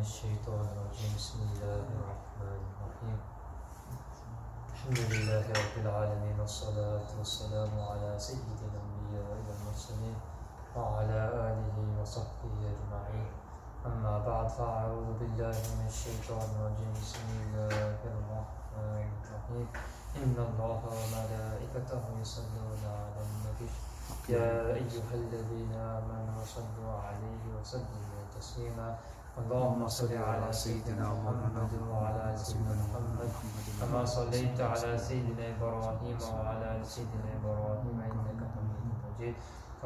الشيطان الرجيم بسم الله الرحمن الرحيم الحمد لله رب العالمين والصلاة والسلام على سيد الأنبياء والمرسلين وعلى آله وصحبه أجمعين أما بعد فأعوذ بالله من الشيطان الرجيم بسم الله الرحمن الرحيم إن الله وملائكته يصلون على النبي يا أيها الذين آمنوا صلوا عليه وسلموا تسليما اللهم صل على سيدنا محمد وعلى آل سيدنا محمد كما صليت على سيدنا إبراهيم وعلى آل سيدنا إبراهيم إنك حميد مجيد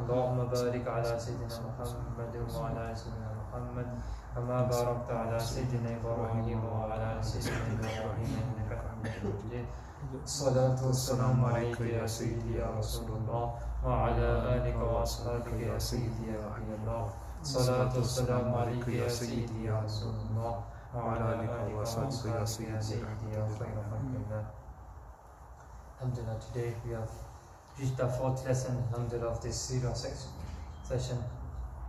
اللهم بارك على سيدنا محمد وعلى آل سيدنا محمد كما باركت على سيدنا إبراهيم وعلى آل سيدنا إبراهيم إنك حميد مجيد الصلاة والسلام عليك يا سيدي يا رسول الله وعلى آلك وأصحابك يا سيدي يا وحي الله الصلاة والسلام عليك يا سيدي يا رسول الله وعلى آلك وأصحابك يا سيدي يا خير خلق الله. Alhamdulillah, today we have reached the fourth lesson, alhamdulillah, of this Seerah session.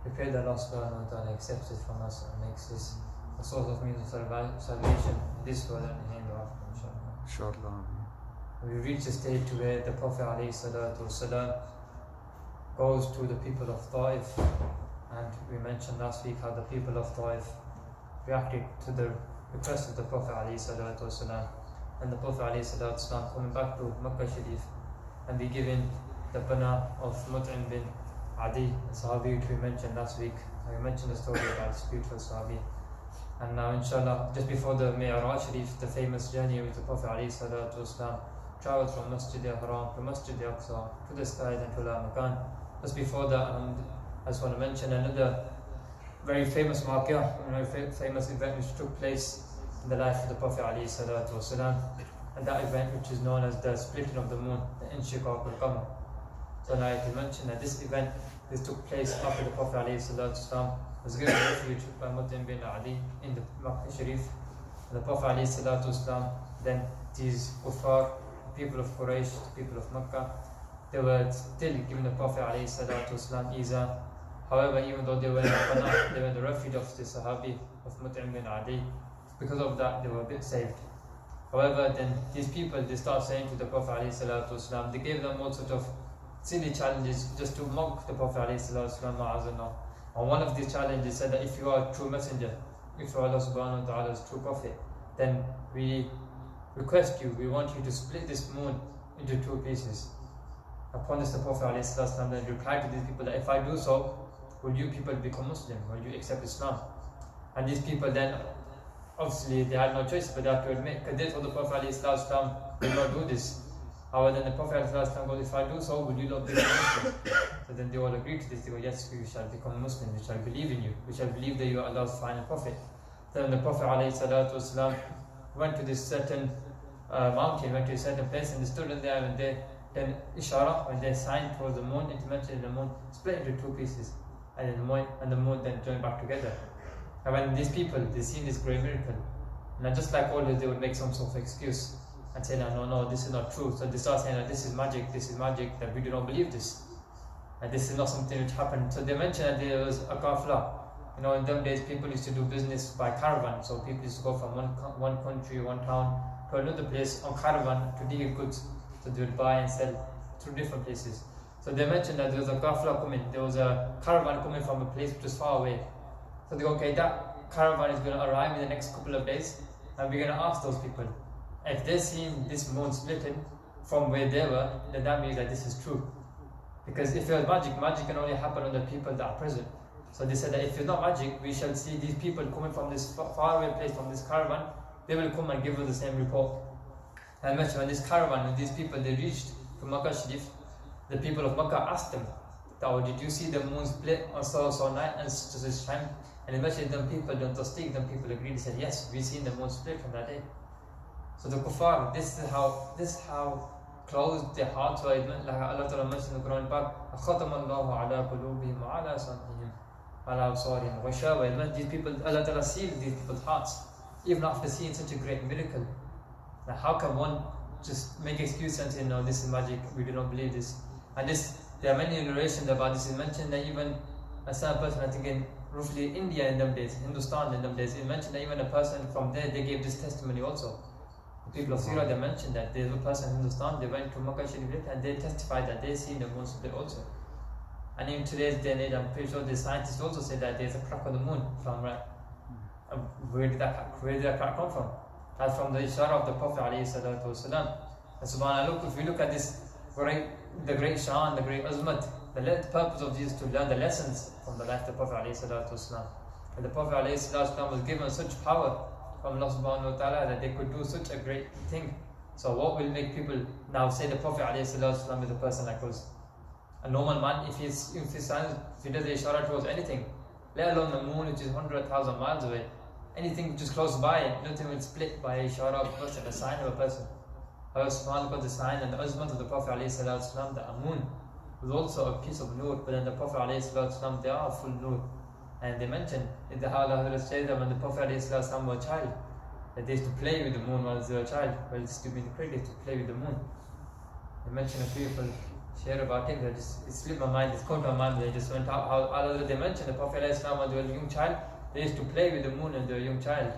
We pray that Allah subhanahu wa ta'ala accepts it from us and makes this a source of means of salvation in this world and in the hereafter, inshallah. We reach a stage to where the Prophet ﷺ goes to the people of Taif, and we mentioned last week how the people of Taif reacted to the request of the Prophet ﷺ, and the Prophet ﷺ coming back to Makkah Sharif and be given the banner of Mut'im bin Adi, the Sahabi which we mentioned last week. We mentioned the story about this beautiful Sahabi. And now inshallah, just before the Mi'raj Sharif, the famous journey with the Prophet ﷺ traveled from Masjid al-Haram to Masjid al-Aqsa to the skies and to La Makan. Just before that, I just want to mention another very famous waqia, very famous event which took place in the life of the Prophet ﷺ, and that event which is known as the splitting of the moon, the Inshiqaq al-Qamar. So now I can mention that this event took place after the Prophet ﷺ was given refuge by Mut'im bin Ali in the Makkah Sharif. And the Prophet ﷺ, then these kuffar, people of Quraysh, the people of Makkah, they were still giving the Prophet ﷺ Iza. However, even though they were in the they were in the refuge of the Sahabi of Mut'im bin Ali, because of that they were a bit saved. However, then these people, they start saying to the Prophet ﷺ, they gave them all sort of silly challenges just to mock the Prophet ﷺ. And one of these challenges said that if you are a true messenger, if you are Allah subhanahu wa ta'ala's true prophet, then we request you, we want you to split this moon into two pieces. Upon this, the Prophet ﷺ then replied to these people that if I do so, will you people become Muslim? Will you accept Islam? And these people then, obviously they had no choice but they have to admit, because they told the Prophet ﷺ will not do this. However, then the Prophet ﷺ goes, if I do so, will you not become Muslim? So then they all agreed to this. They go, yes, we shall become Muslim, we shall believe in you, we shall believe that you are Allah's final prophet. Then the Prophet ﷺ went to this certain mountain, went to a certain place, and they stood in there, and then Ishara, when they signed towards the moon, it mentioned the moon split into two pieces, and the moon then joined back together. And when these people, they seen this great miracle, and just like always, they would make some sort of excuse and say, no, this is not true. So they start saying that this is magic, that we do not believe this, and this is not something which happened. So they mentioned that there was a kafla. In them days, people used to do business by caravan. So people used to go from one country, one town to another place on caravan to deal goods. So they would buy and sell through different places. So they mentioned that there was a kafla coming, there was a caravan coming from a place which was far away. So they go, okay, that caravan is going to arrive in the next couple of days, and we're going to ask those people. If they've seen this moon splitting from where they were, then that means that this is true. Because if it was magic can only happen on the people that are present. So they said that if it's not magic, we shall see these people coming from this far away place, from this caravan, they will come and give us the same report. And I mentioned when this caravan, when these people, they reached to Makkah Sharif, the people of Makkah asked them, did you see the moon split on so night and such time? And eventually them people, them people agreed, they said, yes, we've seen the moon split from that day. So the kuffar, this is how closed their hearts were. Like Allah Ta'ala mentioned in the Quran, خَتَمَ اللَّهُ عَلَىٰ قُلُوبِهِمْ وَعَلَىٰ سَمْعِهِمْ وَعَلَىٰ أَبْصَارِهِمْ غِشَاوَةٌ. These people, Allah Ta'ala sealed these people's hearts, even after seeing such a great miracle. Now how can one just make excuse and say, no, this is magic, we do not believe this? And there are many narrations about this. It's mentioned that even a certain person, I think in roughly India in them days, Hindustan in them days, it mentioned that even a person from there, they gave this testimony also. The people of Seerah, they mentioned that there's a person in Hindustan, they went to Makkah Sharif and they testified that they seen the moon split also. And in today's day and age, I'm pretty sure the scientists also say that there's a crack on the moon from where did that crack come from? That's from the Ishara of the Prophet ﷺ. And subhanAllah, if we look at this the great Shan, the great Azmat, the purpose of this is to learn the lessons from the life of the Prophet ﷺ. And the Prophet ﷺ was given such power from Allah subhanahu wa ta'ala that they could do such a great thing. So what will make people now say the Prophet ﷺ is a person like us? A normal man, if he does the Ishara towards anything, let alone the moon which is 100,000 miles away, anything which is close by, nothing will split by a Ishara of a person, a sign of a person. Allah subhanahu wa ta'ala, the sign and the azmat of the Prophet ﷺ, the moon was also a piece of nur, but then the Prophet ﷺ, they are full nur. And they mentioned in the Hadith says that when the Prophet ﷺ was a child, that they used to play with the moon while they were a child. Well, this to be the credit to play with the moon. They mentioned a beautiful share about it, it slipped my mind, it's come to my mind, they just went out. How they mentioned the Prophet ﷺ when they were a young child, they used to play with the moon when they were a young child.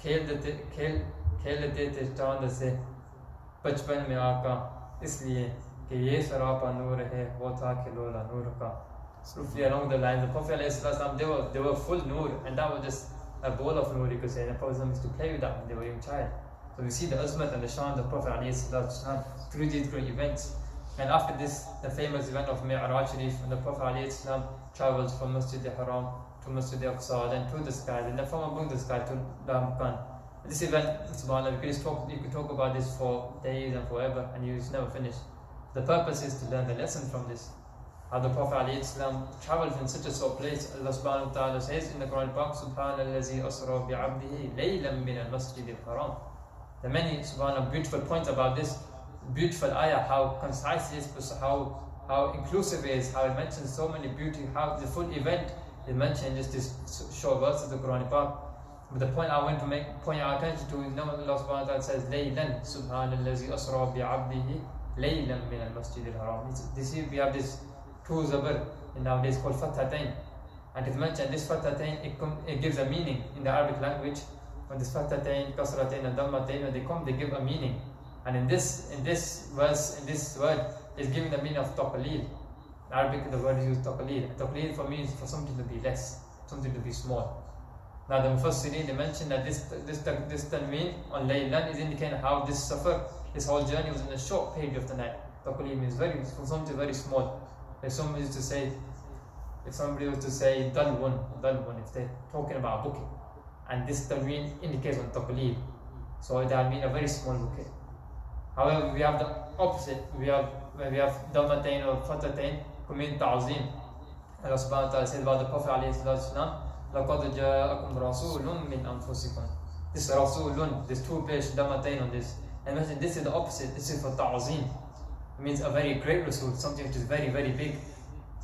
खेलते थे चांद से बचपन में आका इसलिए कि ये सरापा नूर है वो था खिलौना नूर का. Roughly along the lines, the Prophet ﷺ, they were full nur, and that was just a ball of nur, you could say. And the Prophet used to play with that when they were a young child. So we see the azmat and the shan of the Prophet ﷺ through these great events. And after this, the famous event of Mi'raj Sharif, when the Prophet ﷺ travels from Masjid al-Haram to Masjid al-Aqsa, then to the sky, and then from among the sky to Makan. This event, subhanAllah, you could talk about this for days and forever, and you just never finish. The purpose is to learn the lesson from this. How the Prophet ﷺ traveled in such a sort of place. Allah subhanahu wa ta'ala says in the Quran Pak, Subhanallazi asra bi'abdihi laylan min al-masjid al-haram. There are many subhanAllah beautiful points about this beautiful ayah, how concise it is, how inclusive it is, how it mentions so many beauty, how the full event is mentioned in just this short verse of the Quran Pak. But the point I want to point our attention to is now Allah subhanahu wa ta'ala says laylan, Subhanallazi asra bi'abdihi laylan min al-masjid al-haram. This year we have this two zabr nowadays called fathatain, and it's mentioned this fathatain, it gives a meaning in the Arabic language. When this fathatain, kasratain and dammatain, when they come, they give a meaning. And in this verse, in this word is giving the meaning of taqleel. In Arabic the word is used taqleel. Taqleel for means for something to be less, something to be small. Now the Mufassirin, they mentioned that this tanween on laylan is indicating how this safar, this whole journey was in a short period of the night. Taqleel means for something very small. If somebody was to say dalwun, if they're talking about a bouquet, and this tanween indicates on taqleel, so that would mean a very small bouquet. However, we have the opposite. We have dammatain or fathatain who mean ta'zim. Allah subhanahu wa ta'ala says about the Prophet ﷺ, لَقَدْ جَاءَكُمْ رَسُولٌ مِّنْ أَنفُسِكُمْ. This rasulun, this two place dammatain on this. And mention this is the opposite. This is for ta'zim. It means a very great rasul, something which is very, very big.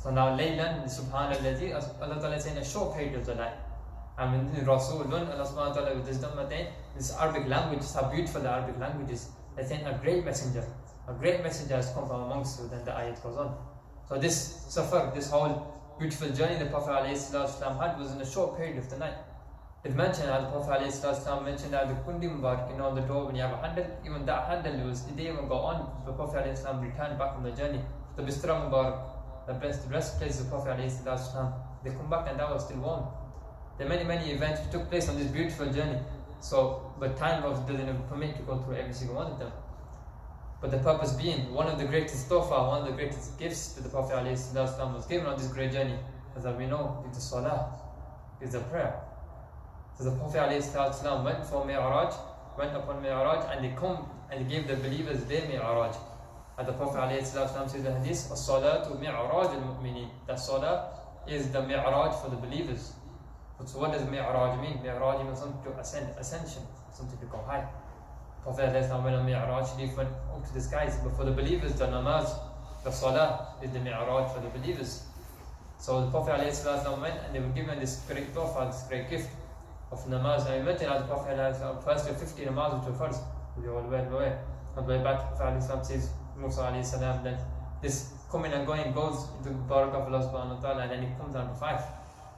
So now laylan, subhanallah, Allah ta'ala is saying a short period of the night. And in rasulun, Allah subhanahu wa ta'ala with this dammatain, this Arabic language, is how beautiful the Arabic language is. They're saying a great messenger has come from amongst you, then the ayat goes on. So this safar, this whole beautiful journey the Prophet ﷺ had was in a short period of the night. It mentioned how the Prophet ﷺ mentioned that the kundi mubarak, on the door when you have a handle, even that handle it didn't even go on. The Prophet ﷺ returned back from the journey. The bistra mubarak, the rest place of the Prophet ﷺ, they come back and that was still warm. There are many events which took place on this beautiful journey. So, but time doesn't permit to go through every single one of them. But the purpose being, one of the greatest tofa, one of the greatest gifts that the Prophet ﷺ was given on this great journey, as we know, is the salah, is the prayer. So the Prophet ﷺ went upon Mi'raj, and they come and they gave the believers their Mi'raj. And the Prophet ﷺ says in the hadith, as-salatu mi'raj al-mu'minin. That salah is the Mi'raj for the believers. So what does Mi'raj mean? Mi'raj means something to ascension, something to go high. Prophet ﷺ went on Mi'raj, he went up to the skies. But for the believers, the namaz, the salah is the Mi'raj for the believers. So the Prophet ﷺ went and they were given this great tofa, this great gift of namaz. And we mentioned how the Prophet ﷺ first the 50 namaz which were first, we all well aware. And by back, the Prophet ﷺ says, Musa ﷺ, then this coming and going goes into the barakah of Allah subhanahu wa ta'ala, and then it comes down to 5.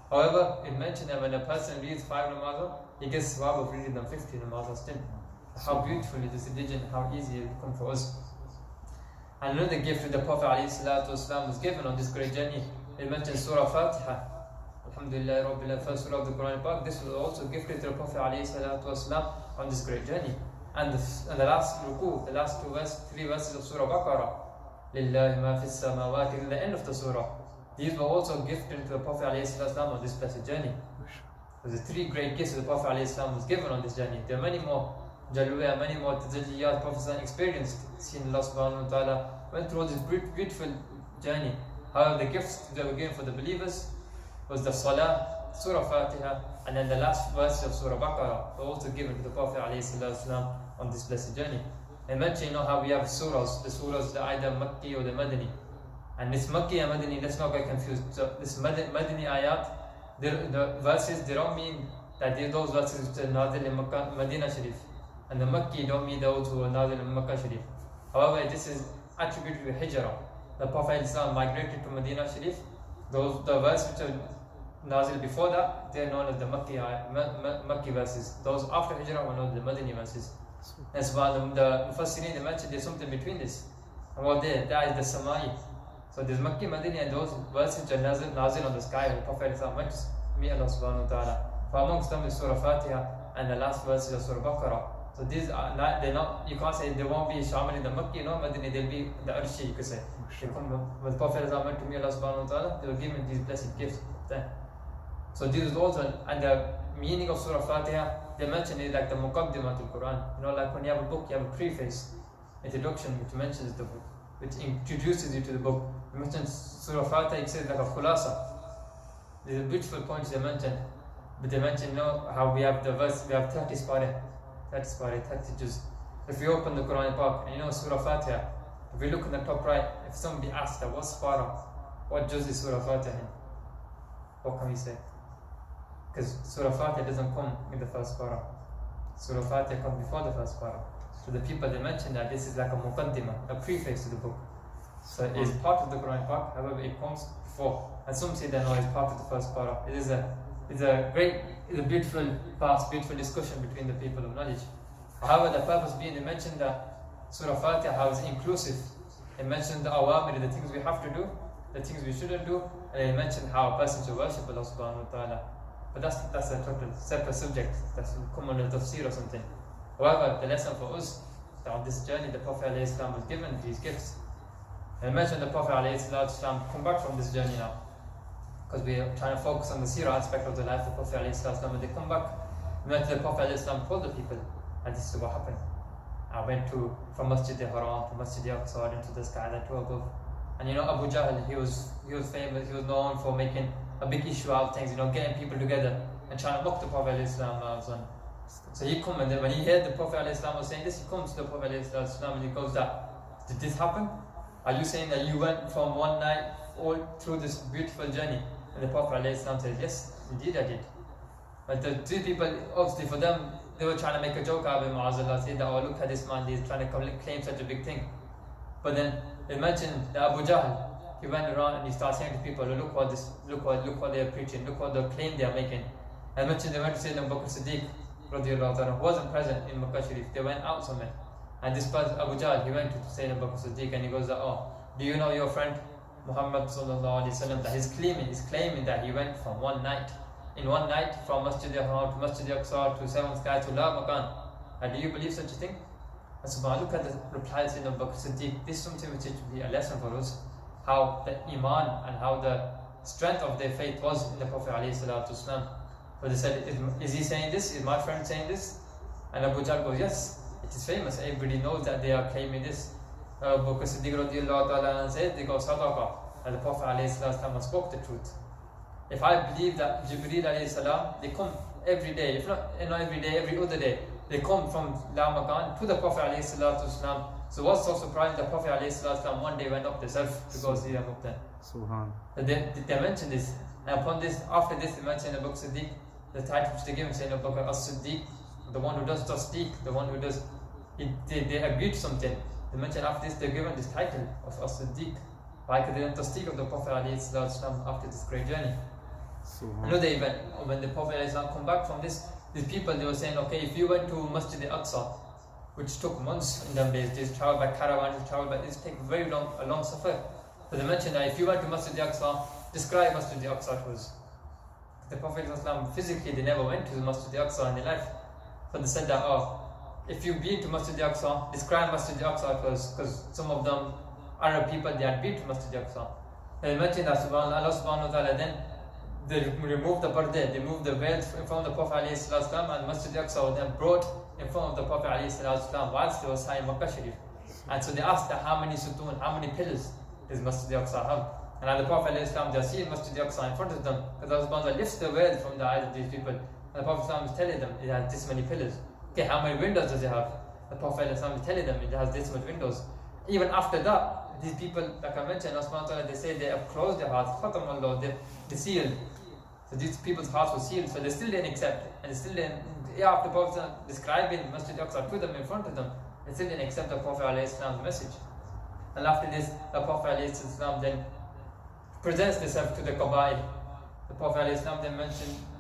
However, it mentioned that when a person reads 5 namazah, he gets swab of reading them 50 namazah still. How beautiful it is religion, how easy it becomes for us. And another gift that the Prophet ﷺ was given on this great journey, it mentions Surah Fatiha. Alhamdulillah Rabbil Alamin, first surah of the Quran Pak. This was also gifted to the Prophet ﷺ on this great journey. And the last ruku, the last 3 verses of Surah Baqarah, Lillahi ma fis samawati, in the end of the surah. These were also gifted to the Prophet ﷺ on this blessed journey. There's 3 great gifts that the Prophet ﷺ was given on this journey. There are many more Jalwaya, many more Tazajiyat Prophet experienced, seen Allah subhanahu wa ta'ala, went through this beautiful journey. However, the gifts that were given for the believers was the Salah, Surah Fatiha, and then the last verse of Surah Baqarah were also given to the Prophet ﷺ on this blessed journey. And mention, how we have surahs, the surahs, the either Makki or the Madani. And this Makki and Madani, let's not get confused. So this Madani ayat, the verses, they don't mean that those verses which are Nazil in Medina Sharif. And the Makki don't mean those who are Nazil in Makkah Sharif. However, this is attributed to Hijrah. The Prophet ﷺ migrated to Medina Sharif. The verses which are Nazil before that, they are known as the Makki verses. Those after Hijrah are known as the Madani verses. That's why the Mufassirin, they mentioned there's something between this. And what that is the Samai. So there's Makki, Madani, and those verses which are Nazil on the sky. The Prophet ﷺ went to meet Allah subhanahu wa ta'ala. For amongst them is Surah Fatiha and the last verses of Surah Baqarah. So these are not, they're not, you can't say they won't be Shamil in the Makki, no Madani, they'll be the Arshi, you could say. They come, when the Prophet went to meet Allah subhanahu wa ta'ala, they were given these blessed gifts. So this is also, and the meaning of Surah Fatiha, they mention it like the Muqaddimatul Quran. Like when you have a book, you have a preface, introduction, which mentions the book, which introduces you to the book. You mention Surah Fatiha, it says like a khulasa. There's a beautiful points they mention, but they mention, how we have the verse, we have 30 spare. 30 juz. If we open the Quran Pak, and Surah Fatiha, if we look in the top right, if somebody asks that what's Spara, what juz is Surah Fatiha in? What can we say? Because Surah Fatiha doesn't come in the first Spara. Surah Fatiha comes before the first Spara. So the people, they mention that this is like a muqaddimah, a preface to the book. So it is part of the Quran Pak, however it comes before. And some say that no, it's part of the first Spara. It's a beautiful, vast, beautiful discussion between the people of knowledge. However, the purpose being, they mentioned that Surah Fatiha, how it's inclusive. It mentioned the awamir, the things we have to do, the things we shouldn't do, and it mentioned how a person should worship Allah subhanahu wa ta'ala. But that's a total separate subject, that's come under tafsir or something. However, the lesson for us, that on this journey the Prophet ﷺ was given these gifts. And I mentioned the Prophet ﷺ come back from this journey now, because we are trying to focus on the Seerah aspect of the life of the Prophet ﷺ. When they come back, we went to the Prophet ﷺ, told the people, and this is what happened. I went from Masjid al-Haram to Masjid al-Aqsa into the sky that to above. And Abu Jahl, he was famous, he was known for making a big issue out of things, getting people together and trying to mock the Prophet ﷺ. So he come, and then when he heard the Prophet ﷺ was saying this, he comes to the Prophet ﷺ and he goes, did this happen? Are you saying that you went from one night all through this beautiful journey? And the Prophet ﷺ says, yes, indeed I did. But the two people, obviously for them, they were trying to make a joke out of him, saying that, oh, look at this man, he's trying to claim such a big thing. But then they mentioned that Abu Jahl, he went around and he started saying to people, look what they're preaching, look what the claim they are making. And mentioned they went to say Abu Bakr Siddiq, who wasn't present in Makkah Sharif, they went out somewhere. And this person, Abu Jahl, he went to say Abu Bakr Siddiq and he goes, oh, do you know your friend Muhammad sallallahu alaihi wasallam, that he's claiming that he went from one night from Masjid al-Haram to Masjid al-Aqsa to seventh sky to La Makan. And do you believe such a thing? And subhanAllah, look at the replies in Abu Bakr Siddiq. This is something which should be a lesson for us, how the iman and how the strength of their faith was in the Prophet ﷺ. But they said, is he saying this? Is my friend saying this? And Abu Jahl goes, yes, it is famous, everybody knows that they are claiming this. Abu Bakr Siddiq radiallahu ta'ala said, they go, Sadaqa, and the Prophet ﷺ spoke the truth. If I believe that Jibreel alayhi salam, they come every day, if not every day, every other day, they come from La Makan to the Prophet alayhi salatu wasalam. So what's so surprising, the Prophet alayhi salatu wasalam one day went up himself to go see them up there. Subhan. They mentioned this, and upon this, after this, they mentioned Abu Bakr Siddiq, the title which they give him, saying Abu Bakr as-Siddiq, the one who does tasdeeq, the one who does, they agreed to something. They mentioned after this, they're given this title of as-Siddiq. Like the tasdeeq of the Prophet ﷺ after this great journey. Another event, when the Prophet ﷺ come back from this, these people, they were saying, okay, if you went to Masjid al-Aqsa, which took months in them days, they traveled by caravan, it take very long, a long safar. So they mentioned that if you went to Masjid al-Aqsa, describe Masjid al-Aqsa to us. The Prophet ﷺ, physically, they never went to the Masjid al-Aqsa in their life. So they said that, if you've been to Masjid al-Aqsa, describe Masjid al-Aqsa to us, because some of them, Arab people, they had been to Masjid al-Aqsa. And they mentioned that Allah subhanahu wa ta'ala then, they removed the pardah, they moved the veil in front of the Prophet ﷺ, and Masjid al-Aqsa was then brought in front of the Prophet ﷺ whilst they were saying Makkah Sharif. And so they asked that how many sutun, how many pillars does Masjid al-Aqsa have? And the Prophet ﷺ, they see Masjid al-Aqsa in front of them, because Allah subhanahu wa ta'ala lifts the veil from the eyes of these people. And the Prophet ﷺ is telling them it has this many pillars. Okay, how many windows does it have? The Prophet ﷺ is telling them it has this much windows. Even after that, these people, like I mentioned, Allah subhanahu wa ta'ala, they say they have closed their hearts, khatam Allah, they sealed. So these people's hearts were sealed, so they still didn't accept. And they still didn't, after the Prophet describing Masjid al-Aqsa to them in front of them, they still didn't accept the Prophet ﷺ's message. And after this, the Prophet ﷺ then presents himself to the Qaba'il. The Prophet ﷺ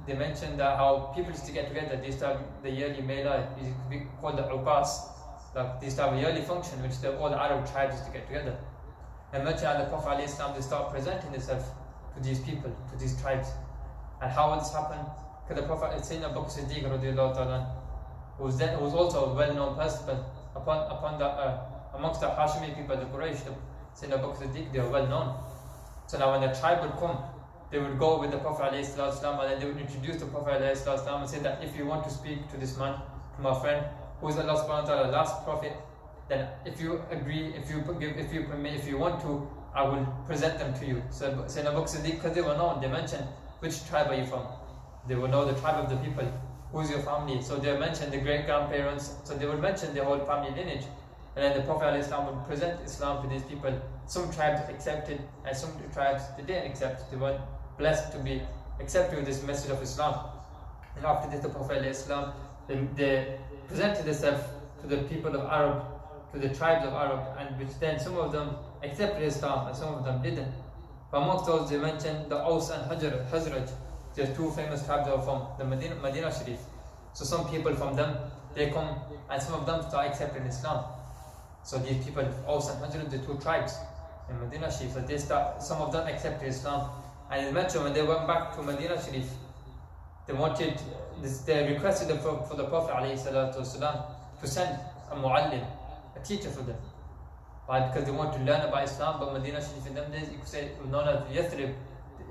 then mentioned that how people used to get together, they used to have the yearly Mela, it used to be called the Uqas. Like they used to have a yearly function which all the Arab tribes used to get together. And mentioned how the Prophet ﷺ, they start presenting himself to these people, to these tribes. And how would this happen? Because the Prophet Sayyidina Abu Bakr Siddiq radiallahu ta'ala, who was also a well-known person amongst the Hashimi people, the Quraysh, Sayyidina Abu Bakr Siddiq, they were well-known. So now when the tribe would come, they would go with the Prophet ﷺ, and then they would introduce the Prophet ﷺ and say that if you want to speak to this man, to my friend, who is Allah subhanahu wa ta'ala last prophet, then if you agree, if you permit, if you want to, I will present them to you. So Sayyidina Abu Bakr Siddiq, because they were known, they mentioned, which tribe are you from? They would know the tribe of the people. Who's your family? So they mentioned the great grandparents. So they would mention their whole family lineage. And then the Prophet ﷺ would present Islam to these people. Some tribes accepted, and some tribes they didn't accept. They weren't blessed to be accepted with this message of Islam. And after this, the Prophet ﷺ, they presented themselves to the people of Arab, to the tribes of Arab, and which then some of them accepted Islam and some of them didn't. But amongst those, they mentioned the Aus and Hazraj. There's two famous tribes that are from the Medina Sharif. So some people from them, they come, and some of them start accepting Islam. So these people, Aus and Hazraj, the two tribes in Medina Sharif, so some of them accepted Islam. And in mentioned when they went back to Medina Sharif, they requested for the Prophet ﷺ to send a mu'allim, a teacher for them. Right? Because they want to learn about Islam, but Medina Sharif in them days, you could say, known as Yathrib,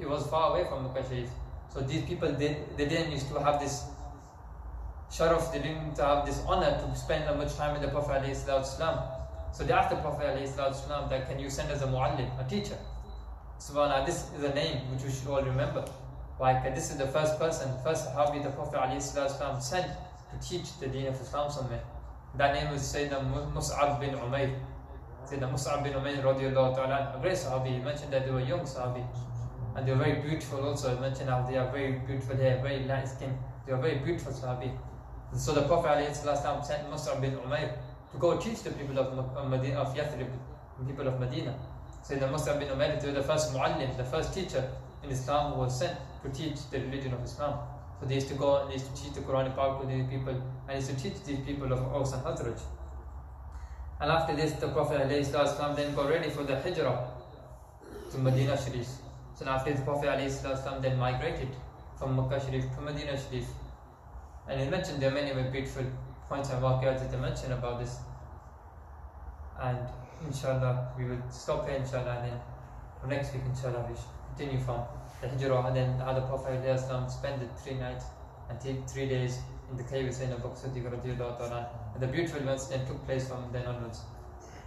it was far away from Makkah Sharif. So these people, they didn't used to have this sharaf, they didn't have this honor to spend that much time with the Prophet ﷺ. So they asked the Prophet ﷺ that, can you send us a mu'allim, a teacher? Subhanallah, this is a name which we should all remember. Like this is the first Sahabi the Prophet ﷺ sent to teach the deen of Islam somewhere. That name was Sayyidina Mus'ab bin Umair. Sayyidina Mus'ab bin Umair radiallahu ta'ala, a great Sahabi. He mentioned that they were young Sahabi. And they were very beautiful also. He mentioned how they are very beautiful hair, very light skin. They are very beautiful Sahabi. And so the Prophet ﷺ sent Mus'ab bin Umair to go teach the people of Yathrib, the people of Medina. So the Mus'ab bin Umair, they were the first mu'allim, the first teacher in Islam who was sent to teach the religion of Islam. So they used to go and they used to teach the Quran to these people, and they used to teach these people of Aus and Hazraj. And after this, the Prophet ﷺ then got ready for the hijrah to Medina Sharif. So after the Prophet ﷺ then migrated from Makkah Sharif to Medina Sharif. And he mentioned there are many beautiful points and waqiyat that they mention about this. And inshallah, we will stop here inshallah, and then next week inshallah we should continue from the hijrah, and then how the Prophet ﷺ spent 3 nights and 3 days in the cave with Sayyidina Abu Bakr Siddiq radiallahu ta'ala. And the beautiful events then took place from then onwards.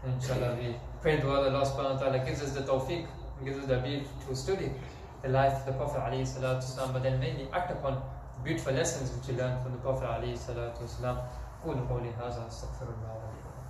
And inshallah we pray to Allah subhanahu wa ta'ala gives us the tawfiq, gives us the ability to study the life of the Prophet ﷺ, but then mainly act upon the beautiful lessons which we learn from the Prophet ﷺ. قولوا قولي هذا استغفر الله لي ولكم.